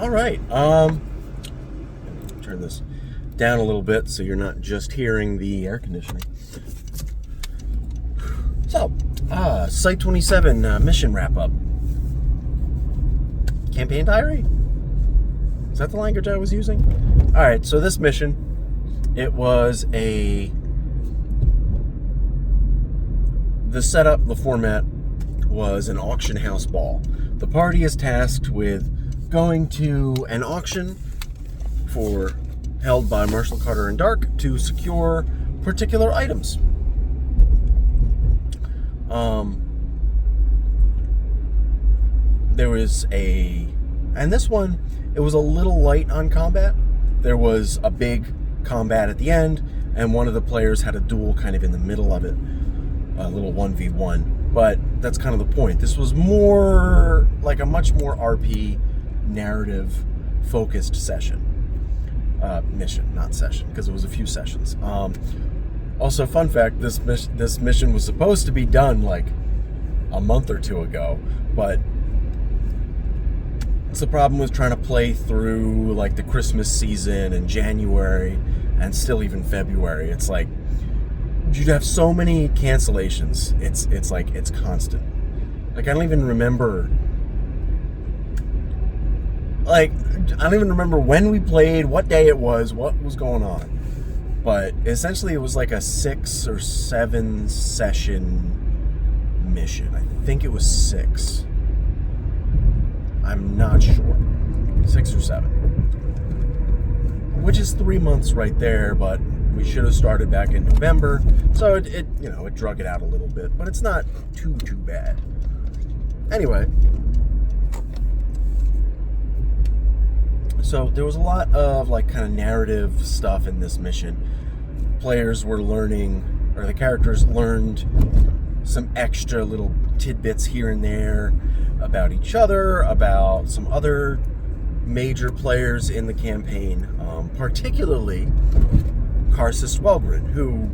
All right. Turn this down a little bit so you're not just hearing the air conditioning. So, Site 27 mission wrap up. Campaign diary? Is that the language I was using? All right. So this mission, it was the setup, the format was an auction house ball. The party is tasked with going to an auction held by Marshall, Carter, and Dark to secure particular items. And this one, it was a little light on combat. There was a big combat at the end, and one of the players had a duel kind of in the middle of it, a little 1v1. But that's kind of the point. This was more like a much more RP narrative focused mission, not session, because it was a few sessions. Also, fun fact, this mission was supposed to be done like a month or two ago, but the problem was trying to play through like the Christmas season and January and still even February. It's like you'd have so many cancellations. It's like it's constant. Like I don't even remember when we played, what day it was, what was going on. But essentially it was like a 6 or 7 session mission. I think it was 6. I'm not sure. 6 or 7. Which is 3 months right there, but we should have started back in November. So it drug it out a little bit, but it's not too bad. Anyway, so there was a lot of like kind of narrative stuff in this mission. Players were learning, or the characters learned some extra little tidbits here and there about each other, about some other major players in the campaign, particularly Karsus Wellgren, who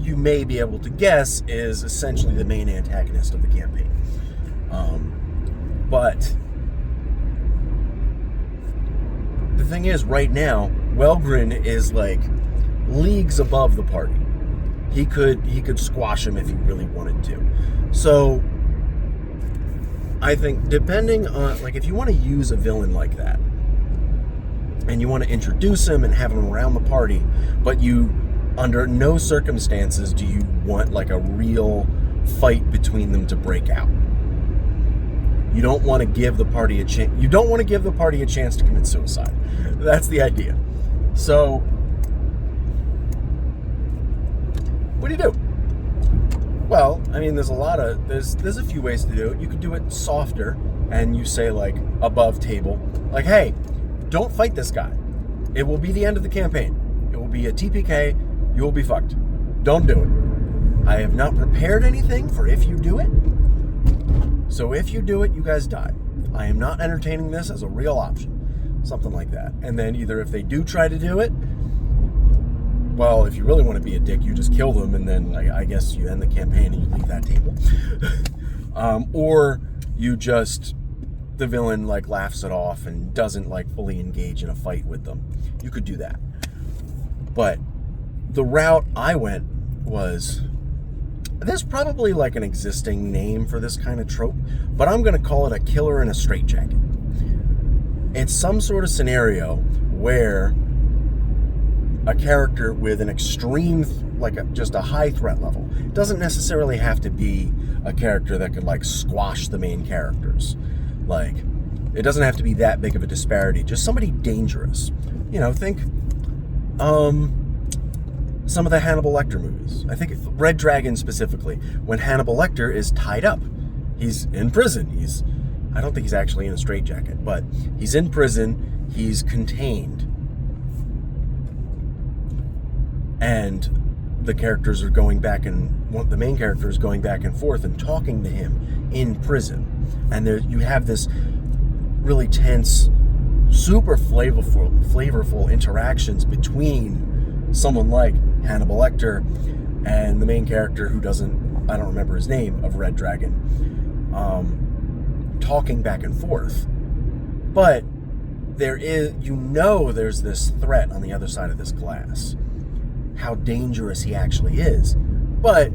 you may be able to guess is essentially the main antagonist of the campaign. But the thing is, right now, Wellgren is like leagues above the party. He could squash him if he really wanted to. So I think depending on, like, if you want to use a villain like that and you want to introduce him and have him around the party, but you, under no circumstances do you want like a real fight between them to break out. You don't want to give the party a chance. You don't want to give the party a chance to commit suicide. That's the idea. So what do you do? Well, I mean, there's a few ways to do it. You could do it softer, and you say like above table, like, hey, don't fight this guy. It will be the end of the campaign. It will be a TPK. You will be fucked. Don't do it. I have not prepared anything for if you do it. So if you do it, you guys die. I am not entertaining this as a real option. Something like that. And then either if they do try to do it, well, if you really want to be a dick, you just kill them, and then like, I guess you end the campaign and you leave that table. Or you just, the villain like laughs it off and doesn't like fully engage in a fight with them. You could do that. But the route I went was, there's probably like an existing name for this kind of trope, but I'm going to call it a killer in a straitjacket. It's some sort of scenario where a character with an extreme, just a high threat level. It doesn't necessarily have to be a character that could like squash the main characters. Like, it doesn't have to be that big of a disparity. Just somebody dangerous. Think some of the Hannibal Lecter movies. I think Red Dragon specifically, when Hannibal Lecter is tied up. He's in prison. I don't think he's actually in a straitjacket, but he's in prison. He's contained. And the characters are going back the main character is going back and forth and talking to him in prison. And you have this really tense, super flavorful interactions between someone like Hannibal Lecter and the main character who I don't remember his name, of Red Dragon, talking back and forth. But there's this threat on the other side of this glass. How dangerous he actually is. But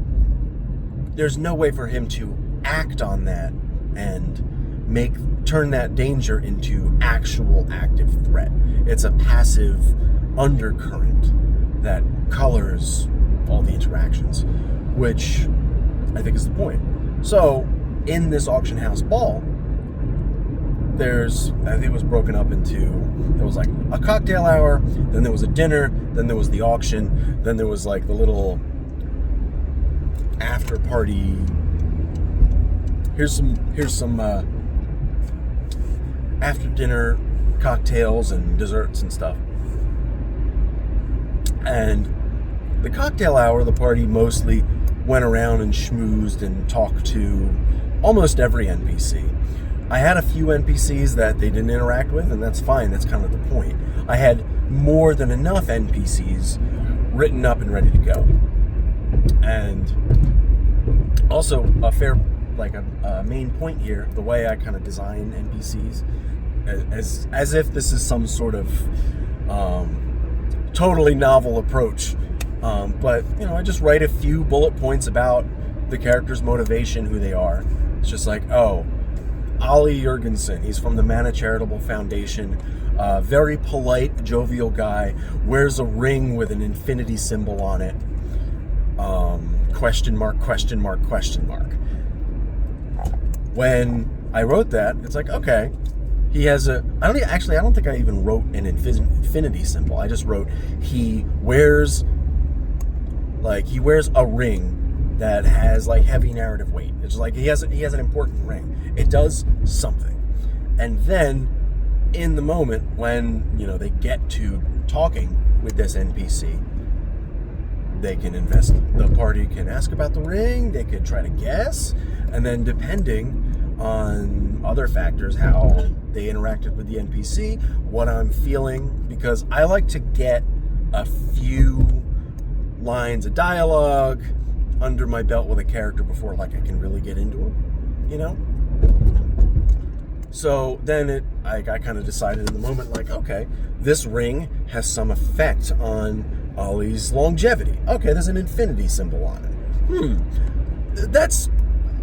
there's no way for him to act on that and turn that danger into actual active threat. It's a passive undercurrent that colors all the interactions, which I think is the point. So, in this auction house ball, I think it was broken up into, there was like a cocktail hour, then there was a dinner, then there was the auction, then there was like the little after party. Here's some after dinner cocktails and desserts and stuff. And the cocktail hour, the party mostly went around and schmoozed and talked to almost every NPC. I had a few NPCs that they didn't interact with, and that's fine. That's kind of the point. I had more than enough NPCs written up and ready to go. And also a main point here, the way I kind of design NPCs, as if this is some sort of totally novel approach. But, I just write a few bullet points about the character's motivation, who they are. It's just like, Ollie Jurgensen, he's from the Mana Charitable Foundation, very polite, jovial guy, wears a ring with an infinity symbol on it, question mark, question mark, question mark. When I wrote that, it's like, okay, he has I don't think I even wrote an infinity symbol. I just wrote, he wears a ring that has like heavy narrative weight. It's like he has an important ring. It does something. And then in the moment when, they get to talking with this NPC, they can the party can ask about the ring, they could try to guess, and then depending on other factors, how they interacted with the NPC, what I'm feeling, because I like to get a few lines of dialogue under my belt with a character before I can really get into him, So then I kind of decided in the moment, okay, this ring has some effect on Ollie's longevity. Okay, there's an infinity symbol on it. That's,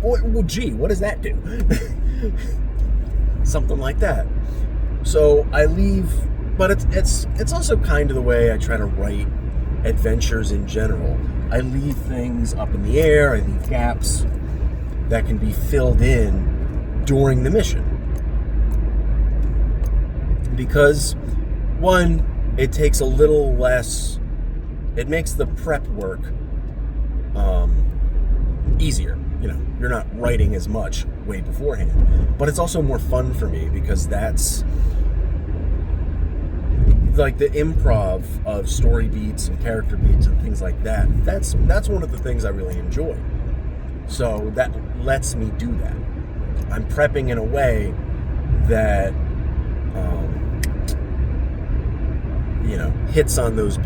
well, gee, what does that do? Something like that. So I leave, but it's also kind of the way I try to write adventures in general. I leave things up in the air, I leave gaps that can be filled in during the mission. Because, one, it takes a little less, it makes the prep work easier. You're not writing as much way beforehand. But it's also more fun for me because that's like the improv of story beats and character beats and things like that. That's one of the things I really enjoy. So that lets me do that. I'm prepping in a way that hits on those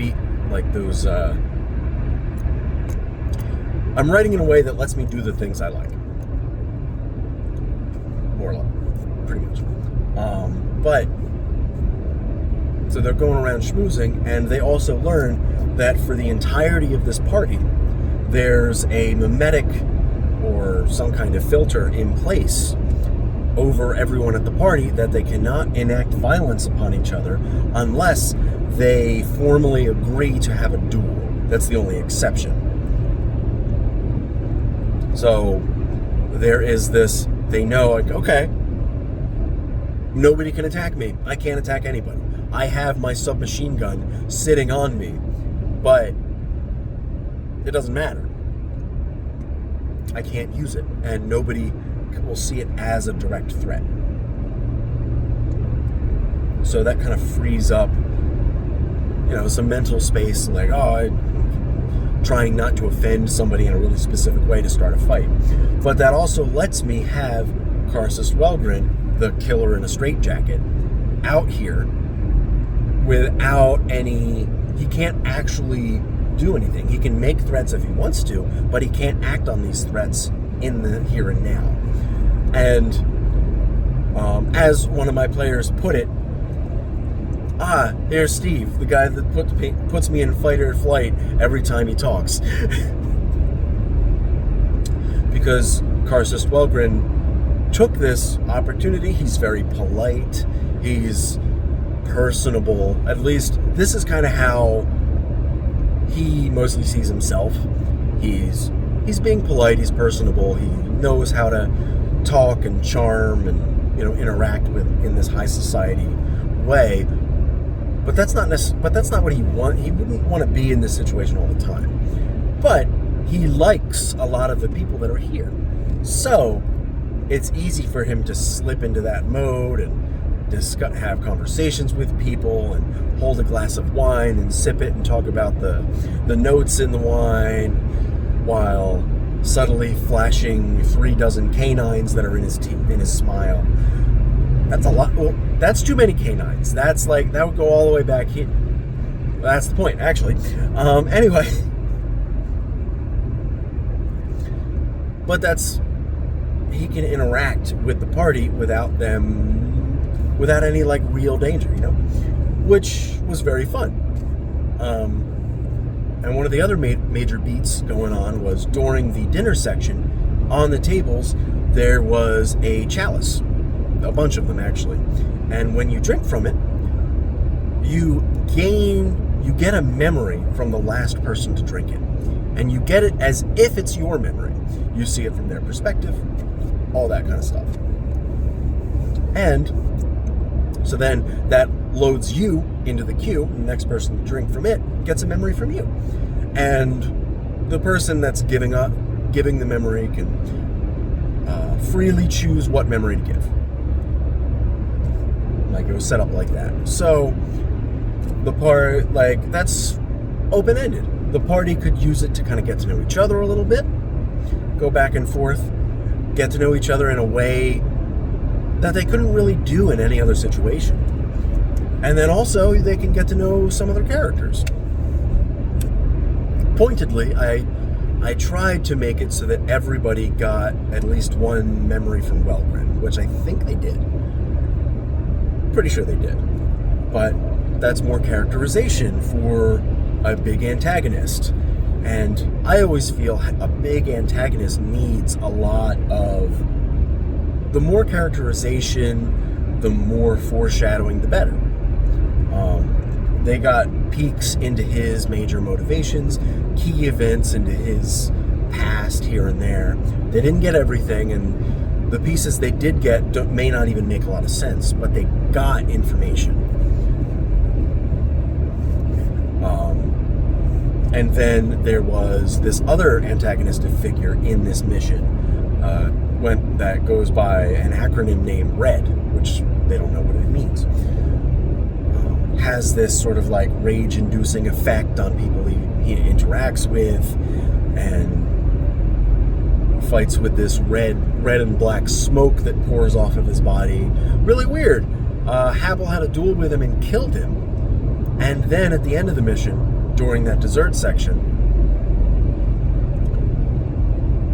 I'm writing in a way that lets me do the things I like. More or less, pretty much. So they're going around schmoozing, and they also learn that for the entirety of this party, there's a mimetic or some kind of filter in place over everyone at the party that they cannot enact violence upon each other unless they formally agree to have a duel. That's the only exception. So there is this, they know, okay, nobody can attack me. I can't attack anybody. I have my submachine gun sitting on me, but it doesn't matter. I can't use it, and nobody will see it as a direct threat. So that kind of frees up, some mental space, trying not to offend somebody in a really specific way to start a fight. But that also lets me have Karsus Wellgren, the killer in a straitjacket, out here without he can't actually do anything. He can make threats if he wants to, but he can't act on these threats in the here and now. And as one of my players put it, here's Steve, the guy that puts me in fight or flight every time he talks. Because Karsus Dwellgren took this opportunity. He's very polite. He's personable. At least this is kind of how he mostly sees himself. He's being polite. He's personable. He knows how to talk and charm and interact with in this high society way. But that's not what he wants. He wouldn't want to be in this situation all the time. But he likes a lot of the people that are here. So it's easy for him to slip into that mode and have conversations with people and hold a glass of wine and sip it and talk about the notes in the wine while subtly flashing 3 dozen canines that are in his smile. That's a lot. Well, that's too many canines. That's that would go all the way back here. That's the point, actually. Anyway. But he can interact with the party without any real danger, which was very fun. And one of the other major beats going on was during the dinner section, on the tables, there was a chalice. A bunch of them, actually. And when you drink from it, you get a memory from the last person to drink it. And you get it as if it's your memory. You see it from their perspective, all that kind of stuff. And so then that loads you into the queue. The next person to drink from it gets a memory from you. And the person that's giving the memory can freely choose what memory to give. It was set up like that. So the part, that's open-ended. The party could use it to kind of get to know each other a little bit, go back and forth, get to know each other in a way that they couldn't really do in any other situation. And then also they can get to know some of their characters. Pointedly, I tried to make it so that everybody got at least one memory from Wellgren, which I think they did. Pretty sure they did. But that's more characterization for a big antagonist. And I always feel a big antagonist needs a lot of... The more characterization, the more foreshadowing, the better. They got peeks into his major motivations, key events into his past here and there. They didn't get everything, and the pieces they did get may not even make a lot of sense, but they got information. And then there was this other antagonistic figure in this mission that goes by an acronym named RED, which they don't know what it means. Has this sort of rage-inducing effect on people he interacts with, and fights with this red and black smoke that pours off of his body. Really weird. Habel had a duel with him and killed him. And then at the end of the mission, during that dessert section,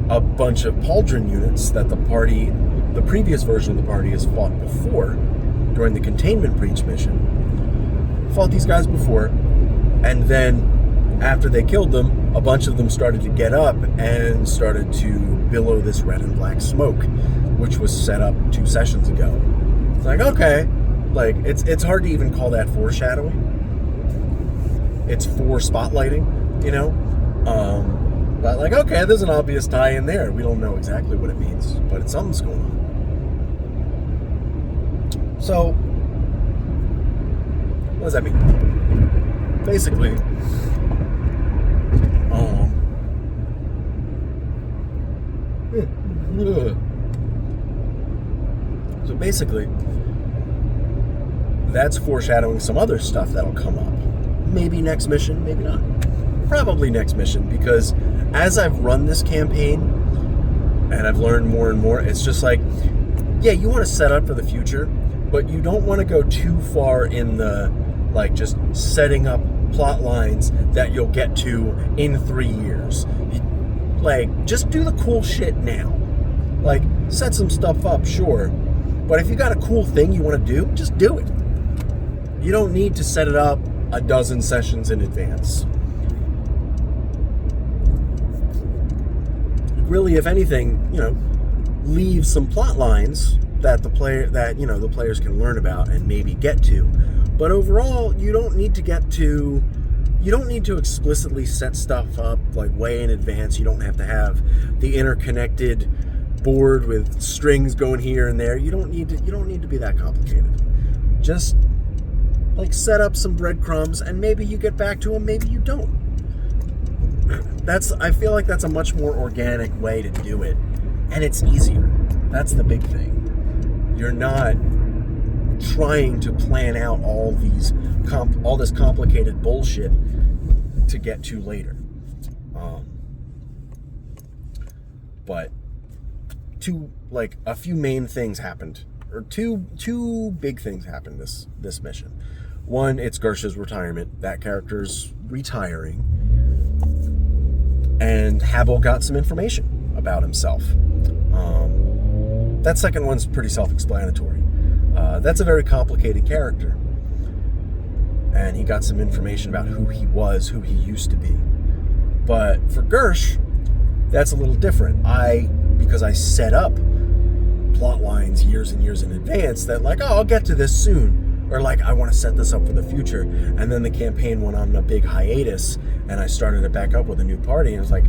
a bunch of Pauldron units that the previous version of the party has fought before, during the Containment Breach mission, fought these guys before, and then after they killed them, a bunch of them started to get up and started to billow this red and black smoke, which was set up 2 sessions ago. It's okay, it's hard to even call that foreshadowing. It's for spotlighting, but okay, there's an obvious tie in there. We don't know exactly what it means, but something's going on. So, what does that mean? Basically, that's foreshadowing some other stuff that'll come up. Maybe next mission, maybe not. Probably next mission, because as I've run this campaign and I've learned more and more, it's just you want to set up for the future, but you don't want to go too far in the just setting up plot lines that you'll get to in 3 years. Just do the cool shit now. Set some stuff up, sure, but if you got a cool thing you want to do, just do it. You don't need to set it up a dozen sessions in advance. Really, if anything, leave some plot lines that the players can learn about and maybe get to. But overall, you don't need to explicitly set stuff up like way in advance. You don't have to have the interconnected board with strings going here and there. You don't need to be that complicated. Just like set up some breadcrumbs and maybe you get back to them, maybe you don't. I feel like that's a much more organic way to do it, and it's easier. That's the big thing. You're not trying to plan out all this complicated bullshit to get to later. But a few main things happened, or two big things happened this mission. One, it's Gersh's retirement. That character's retiring. And Habel got some information about himself. That second one's pretty self-explanatory. That's a very complicated character. And he got some information about who he was, who he used to be. But for Gersh, that's a little different. Because I set up plot lines years and years in advance that I'll get to this soon. Or I want to set this up for the future. And then the campaign went on a big hiatus and I started it back up with a new party. And I was like,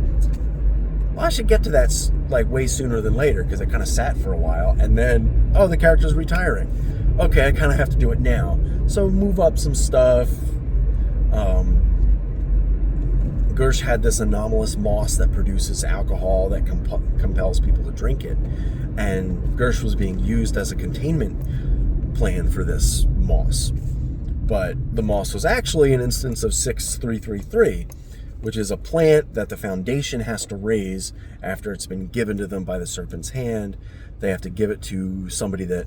well, I should get to that way sooner than later because it kind of sat for a while. And then, the character's retiring. Okay, I kind of have to do it now. So move up some stuff. Gersh had this anomalous moss that produces alcohol that compels people to drink it. And Gersh was being used as a containment plan for this moss. But the moss was actually an instance of 6333, which is a plant that the Foundation has to raise after it's been given to them by the Serpent's Hand. They have to give it to somebody that,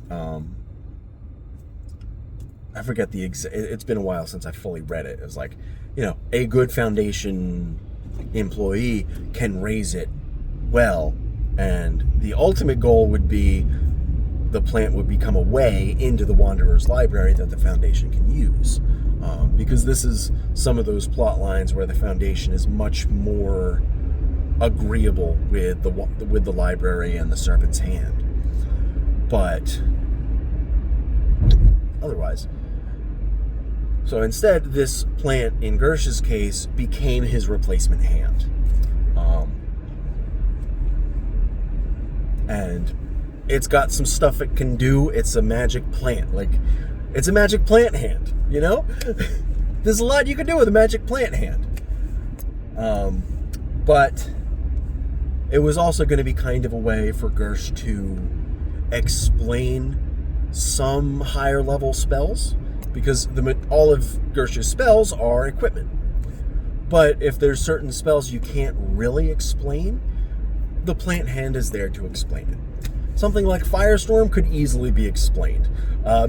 I forget it's been a while since I fully read it. It was a good Foundation employee can raise it well, and the ultimate goal would be the plant would become a way into the Wanderer's Library that the Foundation can use. Because this is some of those plot lines where the Foundation is much more agreeable with the library and the Serpent's Hand. But otherwise, so instead, this plant in Gersh's case became his replacement hand. And it's got some stuff it can do. It's a magic plant. It's a magic plant hand, There's a lot you can do with a magic plant hand. But it was also going to be kind of a way for Gersh to explain some higher level spells, because all of Gersh's spells are equipment. But if there's certain spells you can't really explain, the plant hand is there to explain it. Something like Firestorm could easily be explained.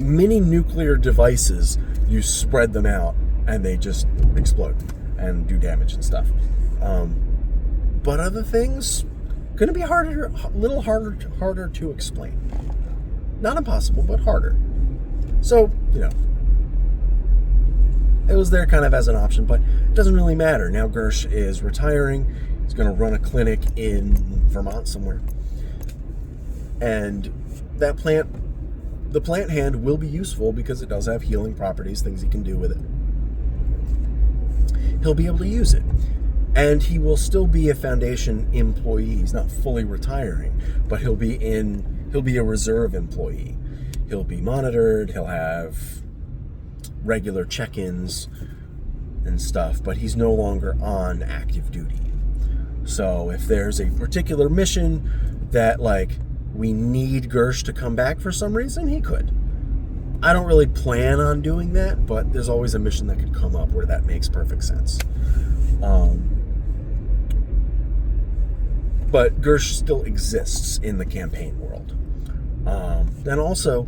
Mini nuclear devices, you spread them out and they just explode and do damage and stuff. But other things, going to be a little harder to explain. Not impossible, but harder. So, it was there kind of as an option, but it doesn't really matter. Now Gersh is retiring. He's going to run a clinic in Vermont somewhere. And the plant hand will be useful because it does have healing properties, things he can do with it. He'll be able to use it. And he will still be a Foundation employee. He's not fully retiring, but he'll be a reserve employee. He'll be monitored, he'll have regular check-ins and stuff, but he's no longer on active duty. So if there's a particular mission that we need Gersh to come back for some reason, he could. I don't really plan on doing that, but there's always a mission that could come up where that makes perfect sense. But Gersh still exists in the campaign world. Then also,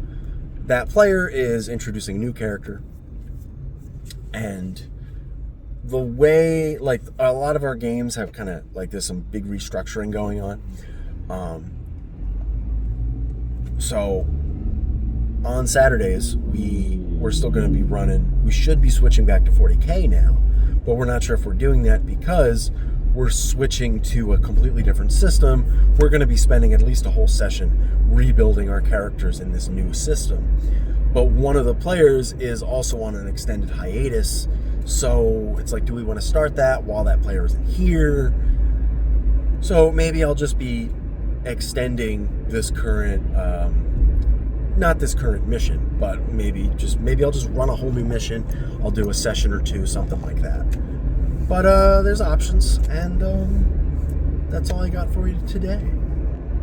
that player is introducing a new character, and the way, a lot of our games have kind of, there's some big restructuring going on. So, on Saturdays, we we're still going to be running. We should be switching back to 40K now, but we're not sure if we're doing that because we're switching to a completely different system. We're going to be spending at least a whole session rebuilding our characters in this new system. But one of the players is also on an extended hiatus, so it's like, do we want to start that while that player isn't here? So maybe I'll just be extending this current, not this current mission, but maybe I'll just run a whole new mission. I'll do a session or two, something like that. But there's options, and that's all I got for you today.